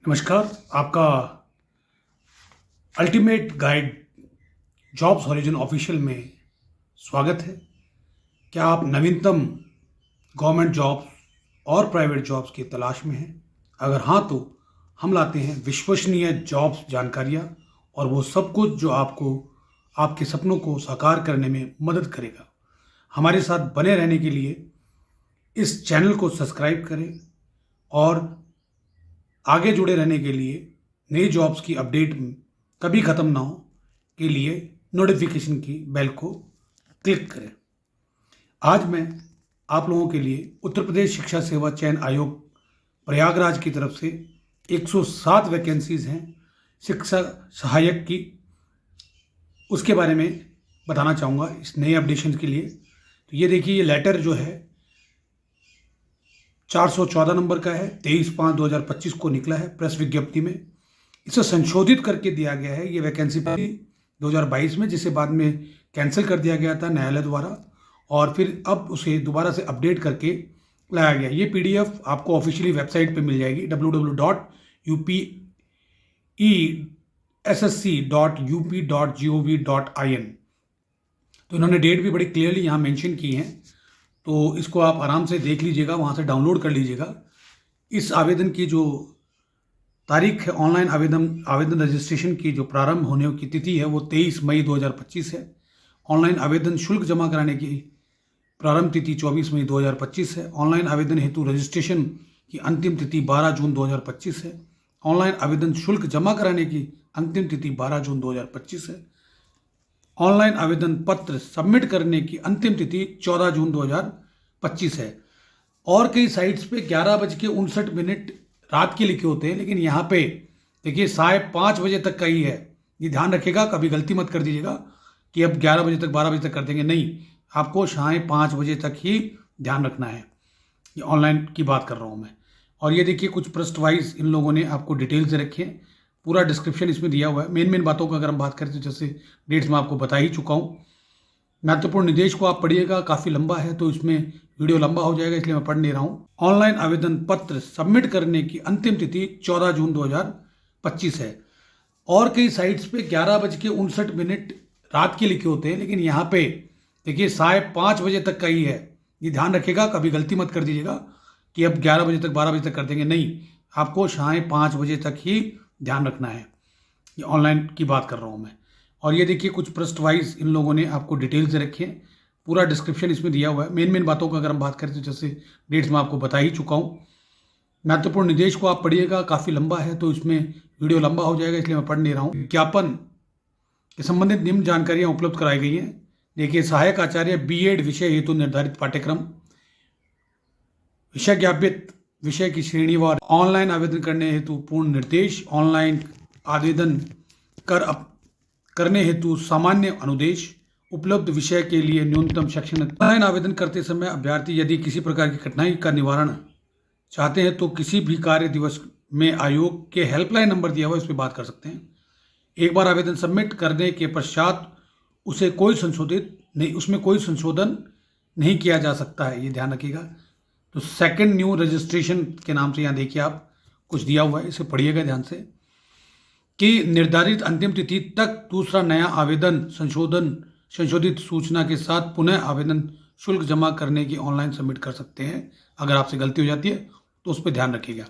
नमस्कार। आपका ultimate guide jobs horizon official में स्वागत है। क्या आप नवीनतम गवर्नमेंट जॉब्स और प्राइवेट जॉब्स की तलाश में हैं? अगर हाँ तो हम लाते हैं विश्वसनीय जॉब्स जानकारियाँ और वो सब कुछ जो आपको आपके सपनों को साकार करने में मदद करेगा। हमारे साथ बने रहने के लिए इस चैनल को सब्सक्राइब करें और आगे जुड़े रहने के लिए नई जॉब्स की अपडेट कभी ख़त्म ना हो के लिए नोटिफिकेशन की बेल को क्लिक करें। आज मैं आप लोगों के लिए उत्तर प्रदेश शिक्षा सेवा चयन आयोग प्रयागराज की तरफ से 107 वैकेंसीज हैं शिक्षा सहायक की, उसके बारे में बताना चाहूँगा इस नए अपडेशन के लिए। तो ये देखिए, ये लेटर जो है 414 नंबर का है, 23/5/2025 को निकला है प्रेस विज्ञप्ति में। इसे संशोधित करके दिया गया है। ये वैकेंसी 2022 में, जिसे बाद में कैंसिल कर दिया गया था न्यायालय द्वारा, और फिर अब उसे दोबारा से अपडेट करके लाया गया। ये पीडीएफ आपको ऑफिशियली वेबसाइट पे मिल जाएगी www.upessc.up.gov.in। तो इन्होंने डेट भी बड़ी क्लियरली यहाँ मेंशन की है, तो इसको आप आराम से देख लीजिएगा, वहाँ से डाउनलोड कर लीजिएगा। इस आवेदन की जो तारीख है, ऑनलाइन आवेदन रजिस्ट्रेशन की जो प्रारंभ होने की तिथि है वो 23 मई 2025 है। ऑनलाइन आवेदन शुल्क जमा कराने की प्रारंभ तिथि 24 मई 2025 है। ऑनलाइन आवेदन हेतु रजिस्ट्रेशन की अंतिम तिथि 12 जून 2025 है। ऑनलाइन आवेदन शुल्क जमा कराने की अंतिम तिथि 12 जून 2025 है। ऑनलाइन आवेदन पत्र सबमिट करने की अंतिम तिथि 14 जून 2025 है। और कई साइट्स पे 11:59 रात के लिखे होते हैं, लेकिन यहाँ पे देखिए 5:30 बजे तक का ही है। ये ध्यान रखिएगा, कभी गलती मत कर दीजिएगा कि अब 11 बजे तक 12 बजे तक कर देंगे, नहीं, आपको 5:30 बजे तक ही ध्यान रखना है। ये ऑनलाइन की बात कर रहा हूँ मैं। और ये देखिए, कुछ पृष्ठ वाइज इन लोगों ने आपको डिटेल्स दे रखे हैं, पूरा डिस्क्रिप्शन इसमें दिया हुआ है। मेन बातों का अगर हम बात करें तो जैसे डेट्स में आपको बता ही चुका हूँ। महत्वपूर्ण निर्देश को आप पढ़िएगा, काफ़ी लंबा है तो इसमें वीडियो लंबा हो जाएगा, इसलिए मैं पढ़ नहीं रहा हूँ। ऑनलाइन आवेदन पत्र सबमिट करने की अंतिम तिथि 14 जून 2025 है। और कई साइट्स पे 11:59 रात के लिखे होते हैं, लेकिन यहाँ पे देखिए 5:30 बजे तक का ही है। ये ध्यान रखिएगा, कभी गलती मत कर दीजिएगा कि अब 11 बजे तक 12 बजे तक कर देंगे, नहीं, आपको 5:30 बजे तक ही ध्यान रखना है। ये ऑनलाइन की बात कर रहा हूँ मैं। और ये देखिए, कुछ पृष्ठ वाइज इन लोगों ने आपको डिटेल्स दे रखे हैं, पूरा डिस्क्रिप्शन इसमें दिया हुआ है। मेन बातों का अगर हम बात करें तो जैसे डेट्स में आपको बता ही चुका हूँ। महत्वपूर्ण निर्देश को आप पढ़िएगा, काफ़ी लंबा है तो इसमें वीडियो लंबा हो जाएगा, इसलिए मैं पढ़ नहीं रहा हूँ। विज्ञापन के संबंधित निम्न जानकारियाँ उपलब्ध कराई गई हैं। देखिए, सहायक आचार्य बीएड विषय हेतु निर्धारित पाठ्यक्रम, विषय ज्ञापित विषय की श्रेणीवार ऑनलाइन आवेदन करने हेतु पूर्ण निर्देश, ऑनलाइन आवेदन करने हेतु सामान्य अनुदेश, उपलब्ध विषय के लिए न्यूनतम शैक्षणिक। ऑनलाइन आवेदन करते समय अभ्यर्थी यदि किसी प्रकार की कठिनाई का निवारण चाहते हैं तो किसी भी कार्य दिवस में आयोग के हेल्पलाइन नंबर दिया हुआ है, उस पर बात कर सकते हैं। एक बार आवेदन सबमिट करने के पश्चात उसमें कोई संशोधन नहीं किया जा सकता है, ये ध्यान रखिएगा। तो सेकंड न्यू रजिस्ट्रेशन के नाम से यहाँ देखिए आप कुछ दिया हुआ है, इसे पढ़िएगा ध्यान से, कि निर्धारित अंतिम तिथि तक दूसरा नया आवेदन संशोधित सूचना के साथ पुनः आवेदन शुल्क जमा करने की ऑनलाइन सबमिट कर सकते हैं। अगर आपसे गलती हो जाती है तो उस पर ध्यान रखिएगा।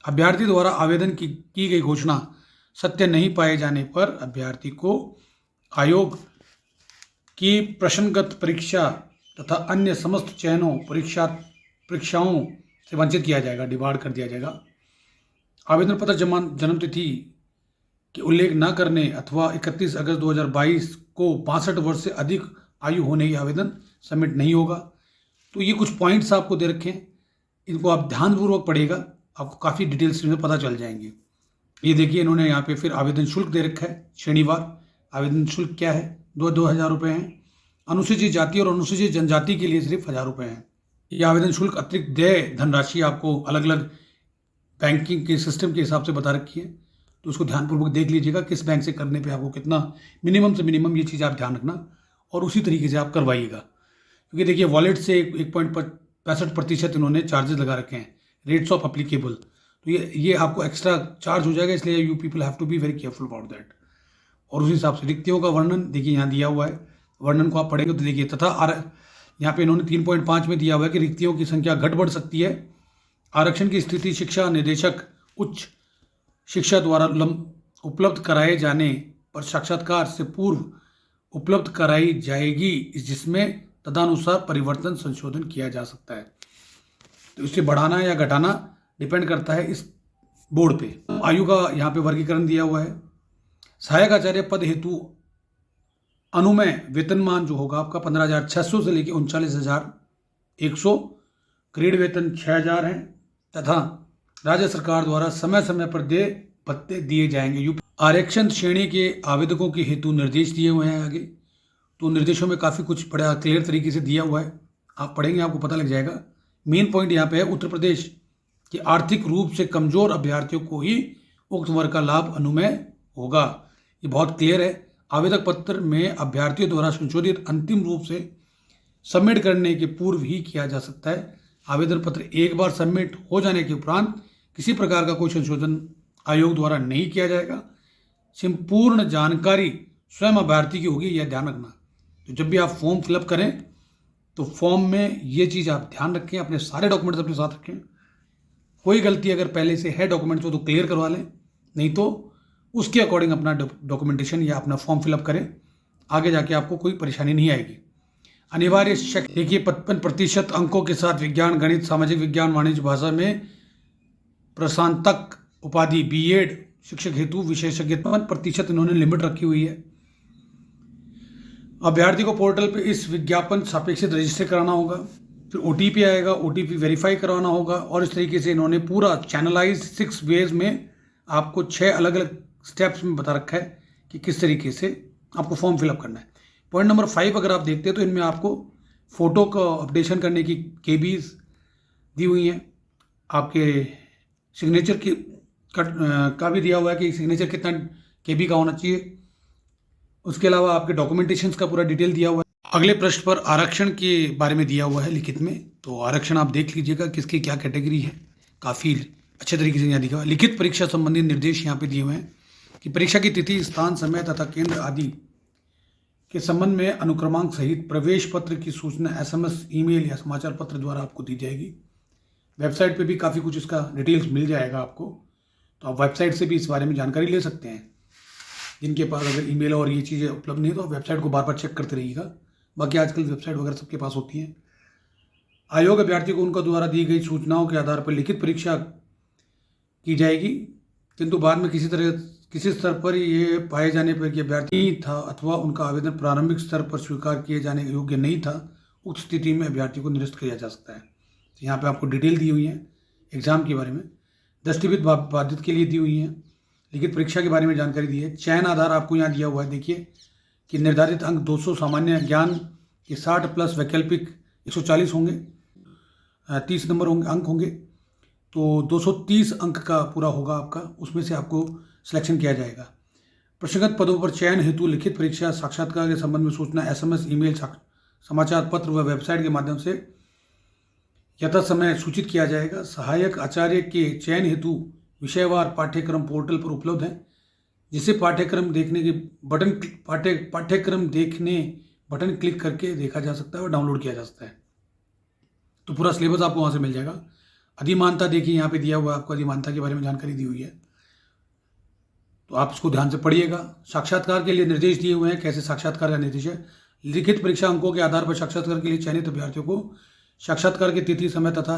अभ्यर्थी द्वारा आवेदन की गई घोषणा सत्य नहीं पाए जाने पर अभ्यर्थी को आयोग की प्रश्नगत परीक्षा तथा अन्य समस्त चयनों परीक्षाओं से वंचित किया जाएगा, डिबार कर दिया जाएगा। आवेदन पत्र जन्मतिथि के उल्लेख न करने अथवा 31 अगस्त 2022 को 62 वर्ष से अधिक आयु होने की आवेदन सबमिट नहीं होगा। तो ये कुछ पॉइंट्स आपको दे रखे हैं, इनको आप ध्यानपूर्वक पढ़िएगा, आपको काफ़ी डिटेल्स में पता चल जाएंगे। ये देखिए, इन्होंने यहाँ पे फिर आवेदन शुल्क दे रखा है श्रेणीवार। आवेदन शुल्क क्या है, 2,000 रुपये हैं। अनुसूचित जाति और अनुसूचित जनजाति के लिए सिर्फ 1,000 रुपये हैं। ये आवेदन शुल्क अतिरिक्त देय धनराशि आपको अलग अलग बैंकिंग के सिस्टम के हिसाब से बता रखी है, तो उसको ध्यानपूर्वक देख लीजिएगा किस बैंक से करने पे आपको कितना मिनिमम से मिनिमम, ये चीज़ आप ध्यान रखना और उसी तरीके से आप करवाइएगा। क्योंकि देखिए, वॉलेट से 1.65% इन्होंने चार्जेस लगा रखे हैं, रेट्स ऑफ अप्लीकेबल। तो ये आपको एक्स्ट्रा चार्ज हो जाएगा, इसलिए you people have to be very careful about that. और उस हिसाब से रिक्तियों का वर्णन देखिए यहाँ दिया हुआ है, वर्णन को आप पढ़ेंगे तो देखिए तथा यहाँ पे इन्होंने 3.5 में दिया हुआ है कि रिक्तियों की संख्या घट बढ़ सकती है। आरक्षण की स्थिति शिक्षा निदेशक उच्च शिक्षा द्वारा उपलब्ध कराए जाने पर साक्षात्कार से पूर्व उपलब्ध कराई जाएगी, जिसमें तदनुसार परिवर्तन संशोधन किया जा सकता है। तो इसे बढ़ाना या घटाना डिपेंड करता है इस बोर्ड पे। आयु का यहाँ पे वर्गीकरण दिया हुआ है। सहायक आचार्य पद हेतु अनुमेय वेतनमान जो होगा आपका 15,600 से लेकर 39,100, ग्रेड वेतन 6,000 है तथा राज्य सरकार द्वारा समय समय पर भत्ते दिए जाएंगे। आरक्षण श्रेणी के आवेदकों के हेतु निर्देश दिए हुए हैं आगे। तो निर्देशों में काफ़ी कुछ बड़ा क्लियर तरीके से दिया हुआ है, आप पढ़ेंगे आपको पता लग जाएगा। मेन पॉइंट यहाँ पे है उत्तर प्रदेश के आर्थिक रूप से कमजोर अभ्यर्थियों को ही उक्त वर्ग का लाभ अनुमेय होगा। ये बहुत क्लियर है। आवेदक पत्र में अभ्यर्थियों द्वारा संशोधित अंतिम रूप से सबमिट करने के पूर्व ही किया जा सकता है। आवेदन पत्र एक बार सबमिट हो जाने के उपरांत किसी प्रकार का कोई संशोधन आयोग द्वारा नहीं किया जाएगा। संपूर्ण जानकारी स्वयं अभ्यर्थी की होगी, यह ध्यान रखना। तो जब भी आप फॉर्म फिलअप करें तो फॉर्म में ये चीज़ आप ध्यान रखें, अपने सारे डॉक्यूमेंट्स अपने साथ रखें। कोई गलती अगर पहले से है डॉक्यूमेंट्स तो क्लियर करवा लें, नहीं तो उसके अकॉर्डिंग अपना डॉक्यूमेंटेशन या अपना फॉर्म फिलअप करें, आगे जाके आपको कोई परेशानी नहीं आएगी। अनिवार्य देखिए 55% अंकों के साथ विज्ञान, गणित, सामाजिक विज्ञान, वाणिज्य भाषा में प्रशांतक उपाधि बीएड शिक्षक हेतु विशेषज्ञ 55% इन्होंने लिमिट रखी हुई है। अभ्यर्थी को पोर्टल पे इस विज्ञापन सापेक्षित रजिस्टर कराना होगा, फिर ओटीपी आएगा, ओटीपी वेरीफाई करवाना होगा। और इस तरीके से इन्होंने पूरा चैनलाइज 6 वेज में आपको 6 अलग अलग स्टेप्स में बता रखा है कि किस तरीके से आपको फॉर्म फिलअप करना है। पॉइंट नंबर 5 अगर आप देखते हैं तो इनमें आपको फ़ोटो का अपडेशन करने की केबीज दी हुई हैं, आपके सिग्नेचर की का भी दिया हुआ है कि सिग्नेचर कितना केबी का होना चाहिए। उसके अलावा आपके डॉक्यूमेंटेशंस का पूरा डिटेल दिया हुआ है। अगले पृष्ठ पर आरक्षण के बारे में दिया हुआ है लिखित में, तो आरक्षण आप देख लीजिएगा किसकी क्या कैटेगरी है, काफ़ी अच्छे तरीके से यहाँ दिखा हुआ है। लिखित परीक्षा संबंधी निर्देश यहाँ पे दिए हुए हैं कि परीक्षा की तिथि, स्थान, समय तथा केंद्र आदि के संबंध में अनुक्रमांक सहित प्रवेश पत्र की सूचना SMS, ईमेल या समाचार पत्र द्वारा आपको दी जाएगी। वेबसाइट पे भी काफ़ी कुछ इसका डिटेल्स मिल जाएगा आपको, तो आप वेबसाइट से भी इस बारे में जानकारी ले सकते हैं। जिनके पास अगर ईमेल और ये चीज़ें उपलब्ध नहीं है तो वेबसाइट को बार बार चेक करते रहिएगा। बाकी आजकल वेबसाइट वगैरह सबके पास होती हैं। आयोग अभ्यर्थी को उनका द्वारा दी गई सूचनाओं के आधार पर लिखित परीक्षा की जाएगी, किंतु बाद में किसी स्तर पर ये पाए जाने पर कि अभ्यर्थी था अथवा उनका आवेदन प्रारंभिक स्तर पर स्वीकार किए जाने योग्य नहीं था, उक्त स्थिति में अभ्यर्थी को निरस्त किया जा सकता है। तो यहाँ पे आपको डिटेल दी हुई है एग्जाम के बारे में, दृष्टिविद बाधित के लिए दी हुई है, लिखित परीक्षा के बारे में जानकारी दी है। चयन आधार आपको यहाँ दिया हुआ है, देखिए कि निर्धारित अंक 200 सामान्य ज्ञान के 60 प्लस वैकल्पिक 140 होंगे, 30 नंबर अंक होंगे, तो 230 अंक का पूरा होगा आपका, उसमें से आपको सिलेक्शन किया जाएगा। प्रश्नगत पदों पर चयन हेतु लिखित परीक्षा साक्षात्कार के संबंध में सूचना SMS, ईमेल, समाचार पत्र व वेबसाइट के माध्यम से यथा समय सूचित किया जाएगा। सहायक आचार्य के चयन हेतु विषयवार पाठ्यक्रम पोर्टल पर उपलब्ध है, जिसे पाठ्यक्रम देखने के पाठ्यक्रम देखने बटन क्लिक करके देखा जा सकता है और डाउनलोड किया जा सकता है। तो पूरा सिलेबस आपको वहाँ से मिल जाएगा। अधिमानता देखिए यहाँ पे दिया हुआ है, आपको अधिमानता के बारे में जानकारी दी हुई है, तो आप इसको ध्यान से पढ़िएगा। साक्षात्कार के लिए निर्देश दिए हुए हैं, कैसे साक्षात्कार का निर्देश है। लिखित परीक्षा अंकों के आधार पर साक्षात्कार के लिए चयनित अभ्यर्थियों को साक्षात्कार की तिथि, समय तथा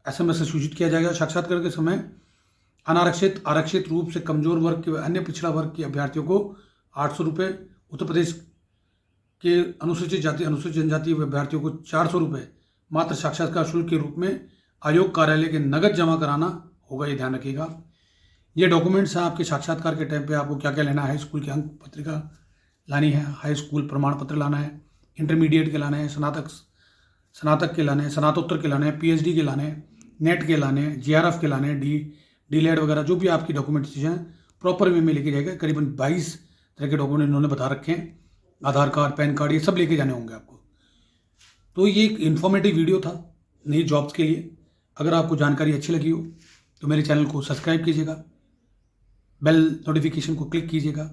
SMS से सूचित किया जाएगा। साक्षात्कार के समय अनारक्षित, आरक्षित रूप से कमजोर वर्ग के अन्य पिछड़ा वर्ग के अभ्यर्थियों को 800 रुपये, उत्तर प्रदेश के अनुसूचित जाति, अनुसूचित जनजाति अभ्यर्थियों को 400 रुपये मात्र साक्षात्कार शुल्क के रूप में आयोग कार्यालय के नगद जमा कराना होगा, ये ध्यान रखिएगा। ये डॉक्यूमेंट्स हैं आपके साक्षात्कार के टाइम पे आपको क्या क्या लेना है। स्कूल की अंक पत्रिका लानी है, हाई स्कूल प्रमाण पत्र लाना है, इंटरमीडिएट के लाने हैं, स्नातक के लाने हैं, स्नातकोत्तर के लाने हैं, PhD के लाने हैं, नेट के लाने हैं, JRF के लाने हैं, DLED वगैरह जो भी आपकी डॉक्यूमेंट्स हैं प्रॉपर वे में लेके जाएगा। करीबन 22 तरह के डॉक्यूमेंट इन्होंने बता रखे हैं, आधार कार्ड, पैन कार्ड, ये सब लेके जाने होंगे आपको। तो ये एक इन्फॉर्मेटिव वीडियो था नई जॉब्स के लिए। अगर आपको जानकारी अच्छी लगी हो तो मेरे चैनल को सब्सक्राइब कीजिएगा, बेल नोटिफिकेशन को क्लिक कीजिएगा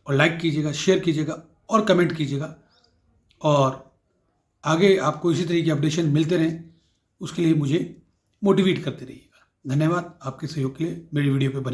और लाइक कीजिएगा, शेयर कीजिएगा और कमेंट कीजिएगा। और आगे आपको इसी तरह की अपडेशन मिलते रहें, उसके लिए मुझे मोटिवेट करते रहिएगा। धन्यवाद आपके सहयोग के लिए। मेरी वीडियो पे बने